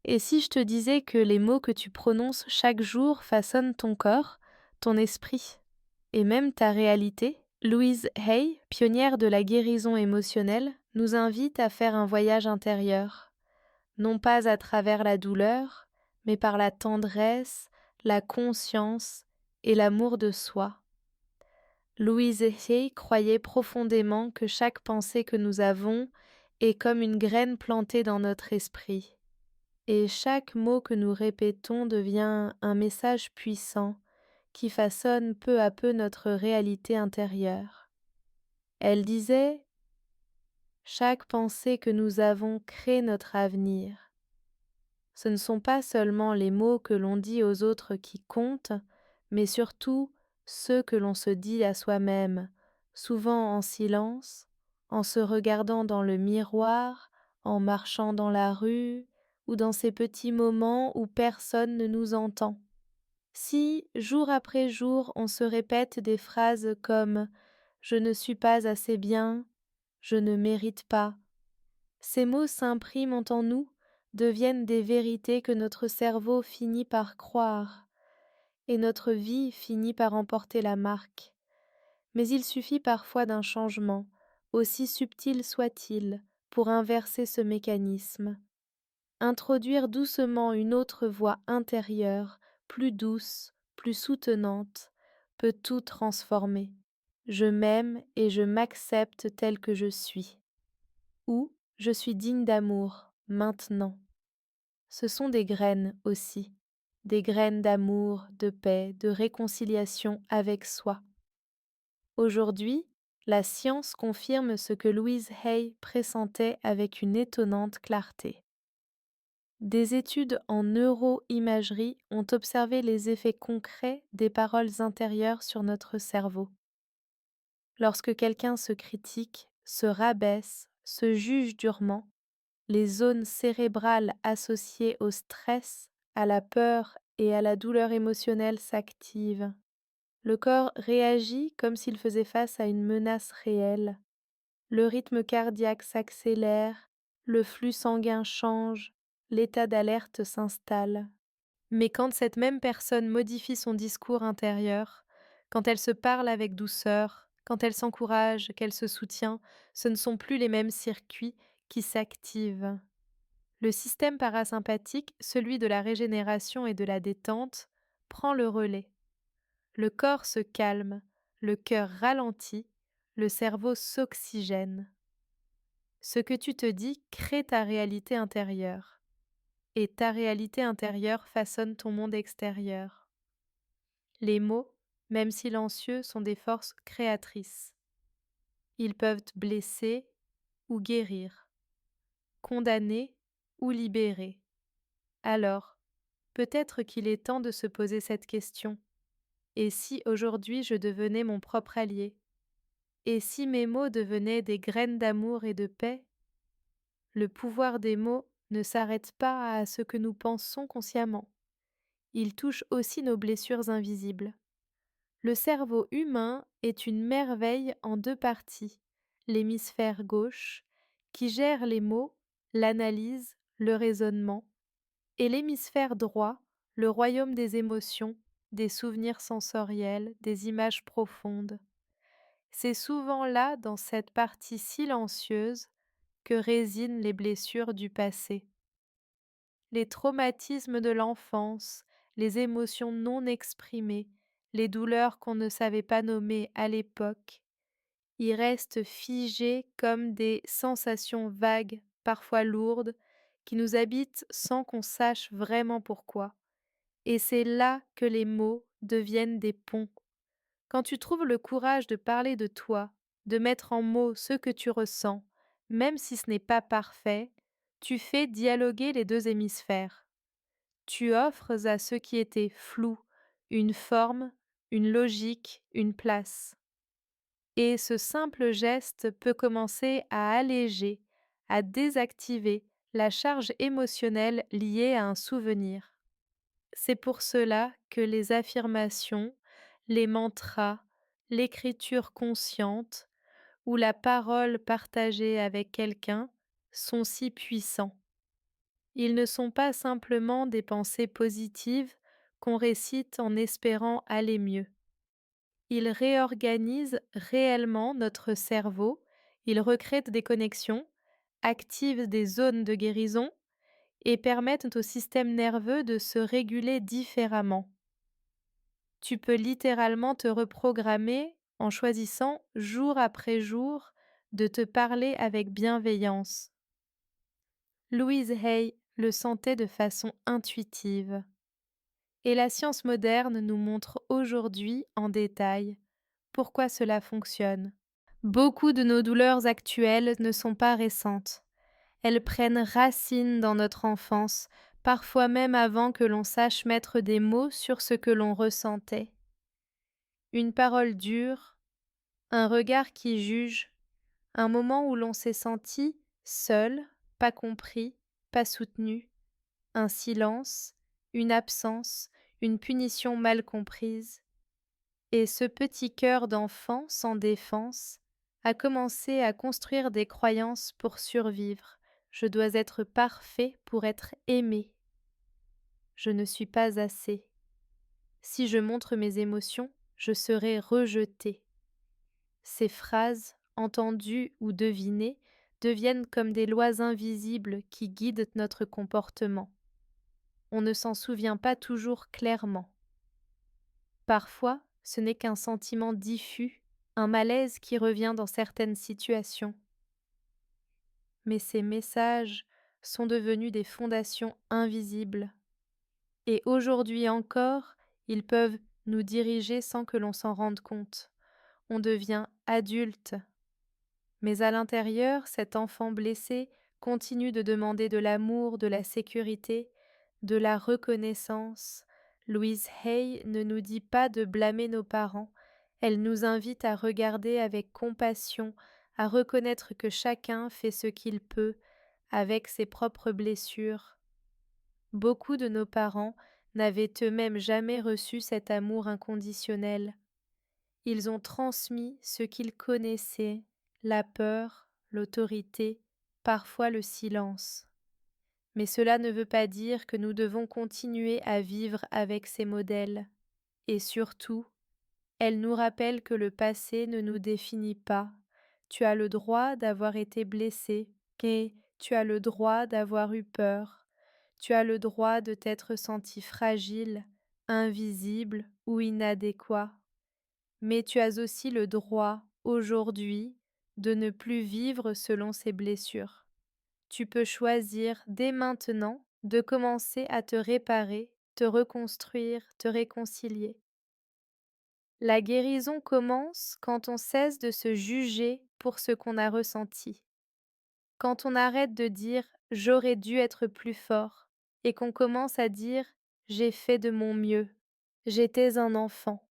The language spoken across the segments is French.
Et si je te disais que les mots que tu prononces chaque jour façonnent ton corps, ton esprit et même ta réalité? Louise Hay, pionnière de la guérison émotionnelle, nous invite à faire un voyage intérieur, non pas à travers la douleur, mais par la tendresse, la conscience et l'amour de soi. Louise Hay croyait profondément que chaque pensée que nous avons est comme une graine plantée dans notre esprit. Et chaque mot que nous répétons devient un message puissant qui façonne peu à peu notre réalité intérieure. Elle disait: chaque pensée que nous avons crée notre avenir. Ce ne sont pas seulement les mots que l'on dit aux autres qui comptent, mais surtout ceux que l'on se dit à soi-même, souvent en silence, en se regardant dans le miroir, en marchant dans la rue, ou dans ces petits moments où personne ne nous entend. Si, jour après jour, on se répète des phrases comme «Je ne suis pas assez bien», «Je ne mérite pas», ces mots s'impriment en nous, deviennent des vérités que notre cerveau finit par croire, et notre vie finit par en porter la marque. Mais il suffit parfois d'un changement, aussi subtil soit-il, pour inverser ce mécanisme. Introduire doucement une autre voix intérieure, plus douce, plus soutenante, peut tout transformer. Je m'aime et je m'accepte tel que je suis. Ou je suis digne d'amour, maintenant. Ce sont des graines aussi, des graines d'amour, de paix, de réconciliation avec soi. Aujourd'hui, la science confirme ce que Louise Hay pressentait avec une étonnante clarté. Des études en neuroimagerie ont observé les effets concrets des paroles intérieures sur notre cerveau. Lorsque quelqu'un se critique, se rabaisse, se juge durement, les zones cérébrales associées au stress, à la peur et à la douleur émotionnelle s'activent. Le corps réagit comme s'il faisait face à une menace réelle. Le rythme cardiaque s'accélère, le flux sanguin change, l'état d'alerte s'installe. Mais quand cette même personne modifie son discours intérieur, quand elle se parle avec douceur, quand elle s'encourage, qu'elle se soutient, ce ne sont plus les mêmes circuits qui s'activent. Le système parasympathique, celui de la régénération et de la détente, prend le relais. Le corps se calme, le cœur ralentit, le cerveau s'oxygène. Ce que tu te dis crée ta réalité intérieure, et ta réalité intérieure façonne ton monde extérieur. Les mots, même silencieux, sont des forces créatrices. Ils peuvent blesser ou guérir, condamner ou libérer. Alors, peut-être qu'il est temps de se poser cette question. Et si aujourd'hui je devenais mon propre allié? Et si mes mots devenaient des graines d'amour et de paix? Le pouvoir des mots ne s'arrête pas à ce que nous pensons consciemment. Il touche aussi nos blessures invisibles. Le cerveau humain est une merveille en deux parties. L'hémisphère gauche, qui gère les mots, l'analyse, le raisonnement, et l'hémisphère droit, le royaume des émotions, des souvenirs sensoriels, des images profondes. C'est souvent là, dans cette partie silencieuse, que résident les blessures du passé. Les traumatismes de l'enfance, les émotions non exprimées, les douleurs qu'on ne savait pas nommer à l'époque, y restent figées comme des sensations vagues, parfois lourdes, qui nous habitent sans qu'on sache vraiment pourquoi. Et c'est là que les mots deviennent des ponts. Quand tu trouves le courage de parler de toi, de mettre en mots ce que tu ressens, même si ce n'est pas parfait, tu fais dialoguer les deux hémisphères. Tu offres à ce qui était flou une forme, une logique, une place. Et ce simple geste peut commencer à alléger, à désactiver la charge émotionnelle liée à un souvenir. C'est pour cela que les affirmations, les mantras, l'écriture consciente ou la parole partagée avec quelqu'un sont si puissants. Ils ne sont pas simplement des pensées positives qu'on récite en espérant aller mieux. Ils réorganisent réellement notre cerveau, ils recréent des connexions, activent des zones de guérison et permettent au système nerveux de se réguler différemment. Tu peux littéralement te reprogrammer en choisissant jour après jour de te parler avec bienveillance. Louise Hay le sentait de façon intuitive. Et la science moderne nous montre aujourd'hui en détail pourquoi cela fonctionne. Beaucoup de nos douleurs actuelles ne sont pas récentes. Elles prennent racine dans notre enfance, parfois même avant que l'on sache mettre des mots sur ce que l'on ressentait. Une parole dure, un regard qui juge, un moment où l'on s'est senti seul, pas compris, pas soutenu, un silence, une absence, une punition mal comprise. Et ce petit cœur d'enfant sans défense a commencé à construire des croyances pour survivre. Je dois être parfait pour être aimé. Je ne suis pas assez. Si je montre mes émotions, je serai rejeté. Ces phrases, entendues ou devinées, deviennent comme des lois invisibles qui guident notre comportement. On ne s'en souvient pas toujours clairement. Parfois, ce n'est qu'un sentiment diffus, un malaise qui revient dans certaines situations. Mais ces messages sont devenus des fondations invisibles. Et aujourd'hui encore, ils peuvent nous diriger sans que l'on s'en rende compte. On devient adulte. Mais à l'intérieur, cet enfant blessé continue de demander de l'amour, de la sécurité, de la reconnaissance. Louise Hay ne nous dit pas de blâmer nos parents, elle nous invite à regarder avec compassion, à reconnaître que chacun fait ce qu'il peut avec ses propres blessures. Beaucoup de nos parents n'avaient eux-mêmes jamais reçu cet amour inconditionnel. Ils ont transmis ce qu'ils connaissaient, la peur, l'autorité, parfois le silence. Mais cela ne veut pas dire que nous devons continuer à vivre avec ces modèles. Et surtout, elle nous rappelle que le passé ne nous définit pas. Tu as le droit d'avoir été blessé et tu as le droit d'avoir eu peur. Tu as le droit de t'être senti fragile, invisible ou inadéquat. Mais tu as aussi le droit, aujourd'hui, de ne plus vivre selon ces blessures. Tu peux choisir dès maintenant de commencer à te réparer, te reconstruire, te réconcilier. La guérison commence quand on cesse de se juger pour ce qu'on a ressenti, quand on arrête de dire « j'aurais dû être plus fort » et qu'on commence à dire « j'ai fait de mon mieux, j'étais un enfant »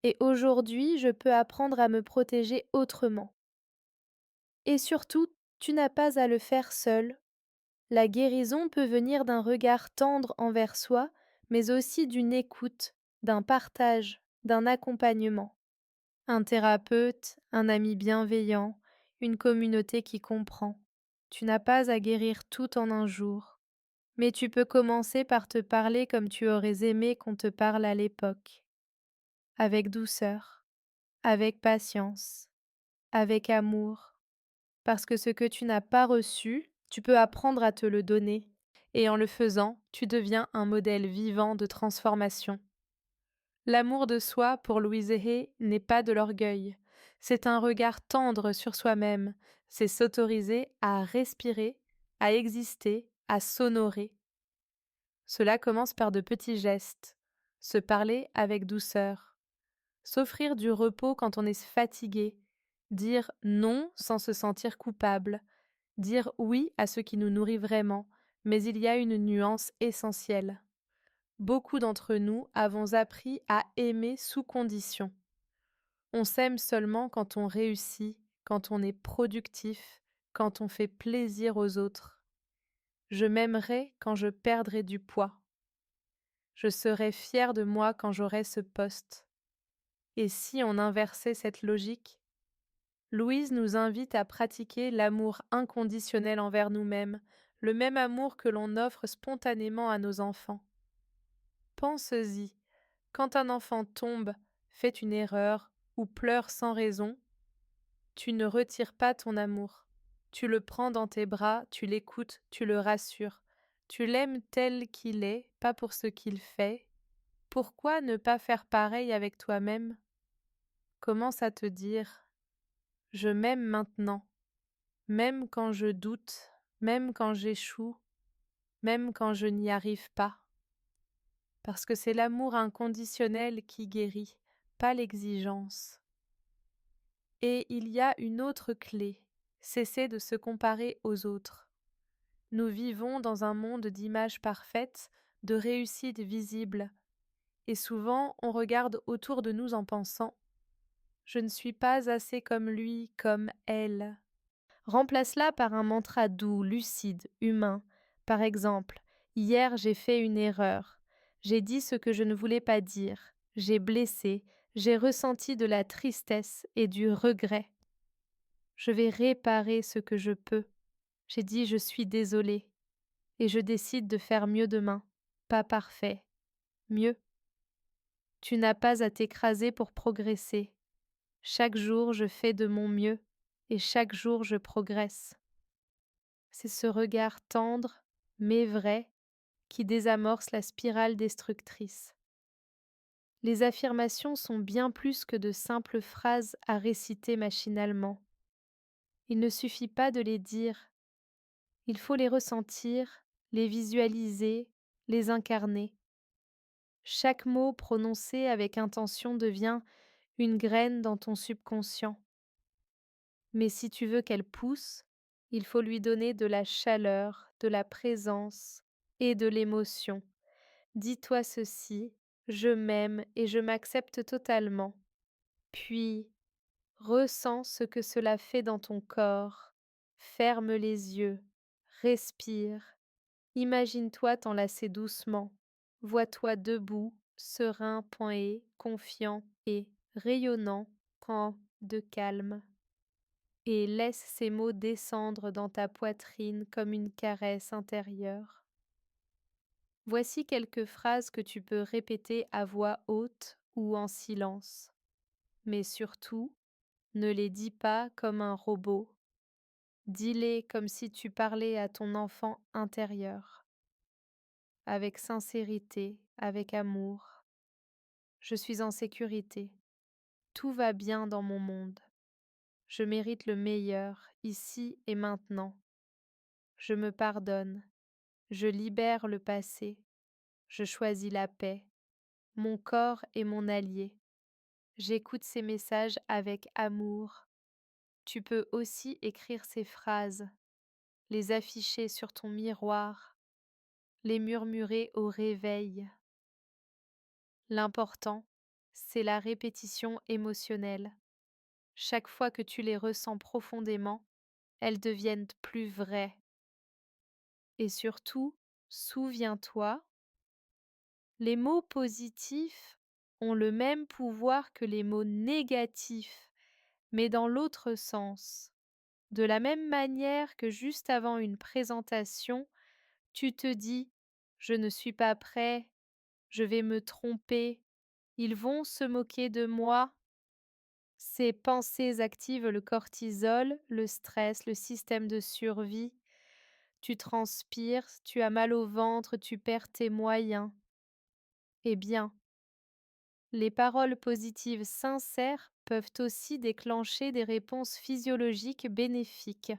et aujourd'hui je peux apprendre à me protéger autrement. Et surtout, tu n'as pas à le faire seul. La guérison peut venir d'un regard tendre envers soi, mais aussi d'une écoute, d'un partage, d'un accompagnement. Un thérapeute, un ami bienveillant, une communauté qui comprend. Tu n'as pas à guérir tout en un jour, mais tu peux commencer par te parler comme tu aurais aimé qu'on te parle à l'époque, avec douceur, avec patience, avec amour, parce que ce que tu n'as pas reçu, tu peux apprendre à te le donner, et en le faisant, tu deviens un modèle vivant de transformation. L'amour de soi, pour Louise Hay, n'est pas de l'orgueil. C'est un regard tendre sur soi-même. C'est s'autoriser à respirer, à exister, à s'honorer. Cela commence par de petits gestes. Se parler avec douceur. S'offrir du repos quand on est fatigué. Dire non sans se sentir coupable. Dire oui à ce qui nous nourrit vraiment. Mais il y a une nuance essentielle. Beaucoup d'entre nous avons appris à aimer sous condition. On s'aime seulement quand on réussit, quand on est productif, quand on fait plaisir aux autres. Je m'aimerai quand je perdrai du poids. Je serai fière de moi quand j'aurai ce poste. Et si on inversait cette logique, Louise nous invite à pratiquer l'amour inconditionnel envers nous-mêmes, le même amour que l'on offre spontanément à nos enfants. Pense-y, quand un enfant tombe, fait une erreur ou pleure sans raison, tu ne retires pas ton amour. Tu le prends dans tes bras, tu l'écoutes, tu le rassures. Tu l'aimes tel qu'il est, pas pour ce qu'il fait. Pourquoi ne pas faire pareil avec toi-même? Commence à te dire: je m'aime maintenant, même quand je doute, même quand j'échoue, même quand je n'y arrive pas. Parce que c'est l'amour inconditionnel qui guérit, pas l'exigence. Et il y a une autre clé, cesser de se comparer aux autres. Nous vivons dans un monde d'images parfaites, de réussites visibles, et souvent on regarde autour de nous en pensant: je ne suis pas assez comme lui, comme elle. Remplace-la par un mantra doux, lucide, humain. Par exemple, hier j'ai fait une erreur. J'ai dit ce que je ne voulais pas dire. J'ai blessé. J'ai ressenti de la tristesse et du regret. Je vais réparer ce que je peux. J'ai dit je suis désolée. Et je décide de faire mieux demain. Pas parfait. Mieux. Tu n'as pas à t'écraser pour progresser. Chaque jour je fais de mon mieux et chaque jour je progresse. C'est ce regard tendre, mais vrai, qui désamorce la spirale destructrice. Les affirmations sont bien plus que de simples phrases à réciter machinalement. Il ne suffit pas de les dire, il faut les ressentir, les visualiser, les incarner. Chaque mot prononcé avec intention devient une graine dans ton subconscient. Mais si tu veux qu'elle pousse, il faut lui donner de la chaleur, de la présence et de l'émotion. Dis-toi ceci: je m'aime et je m'accepte totalement. Puis, ressens ce que cela fait dans ton corps. Ferme les yeux, respire. Imagine-toi t'enlacer doucement. Vois-toi debout, serein, poé, confiant et rayonnant, prends de calme. Et laisse ces mots descendre dans ta poitrine comme une caresse intérieure. Voici quelques phrases que tu peux répéter à voix haute ou en silence. Mais surtout, ne les dis pas comme un robot. Dis-les comme si tu parlais à ton enfant intérieur, avec sincérité, avec amour. Je suis en sécurité. Tout va bien dans mon monde. Je mérite le meilleur, ici et maintenant. Je me pardonne. Je libère le passé. Je choisis la paix. Mon corps est mon allié. J'écoute ces messages avec amour. Tu peux aussi écrire ces phrases, les afficher sur ton miroir, les murmurer au réveil. L'important, c'est la répétition émotionnelle. Chaque fois que tu les ressens profondément, elles deviennent plus vraies. Et surtout, souviens-toi, les mots positifs ont le même pouvoir que les mots négatifs, mais dans l'autre sens. De la même manière que juste avant une présentation, tu te dis: je ne suis pas prêt, je vais me tromper, ils vont se moquer de moi. Ces pensées activent le cortisol, le stress, le système de survie. Tu transpires, tu as mal au ventre, tu perds tes moyens. Eh bien, les paroles positives sincères peuvent aussi déclencher des réponses physiologiques bénéfiques.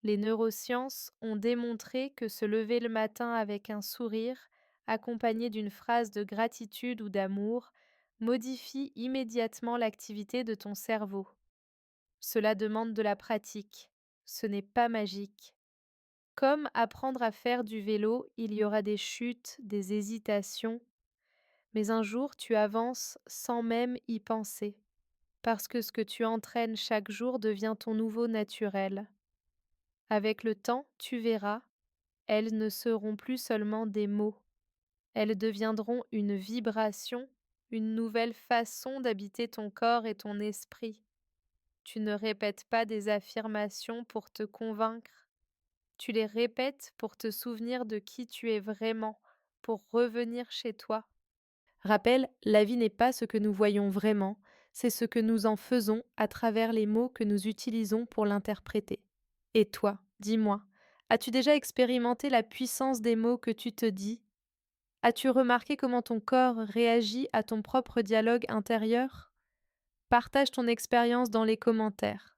Les neurosciences ont démontré que se lever le matin avec un sourire, accompagné d'une phrase de gratitude ou d'amour, modifie immédiatement l'activité de ton cerveau. Cela demande de la pratique. Ce n'est pas magique. Comme apprendre à faire du vélo, il y aura des chutes, des hésitations, mais un jour tu avances sans même y penser, parce que ce que tu entraînes chaque jour devient ton nouveau naturel. Avec le temps, tu verras, elles ne seront plus seulement des mots, elles deviendront une vibration, une nouvelle façon d'habiter ton corps et ton esprit. Tu ne répètes pas des affirmations pour te convaincre, Tu les répètes pour te souvenir de qui tu es vraiment, pour revenir chez toi. Rappelle, la vie n'est pas ce que nous voyons vraiment, c'est ce que nous en faisons à travers les mots que nous utilisons pour l'interpréter. Et toi, dis-moi, as-tu déjà expérimenté la puissance des mots que tu te dis? As-tu remarqué comment ton corps réagit à ton propre dialogue intérieur? Partage ton expérience dans les commentaires.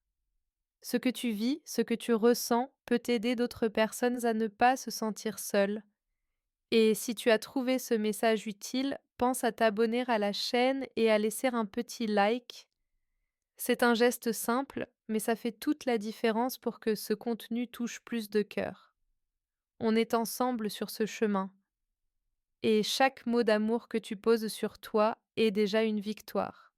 Ce que tu vis, ce que tu ressens peut aider d'autres personnes à ne pas se sentir seules. Et si tu as trouvé ce message utile, pense à t'abonner à la chaîne et à laisser un petit like. C'est un geste simple, mais ça fait toute la différence pour que ce contenu touche plus de cœurs. On est ensemble sur ce chemin, et chaque mot d'amour que tu poses sur toi est déjà une victoire.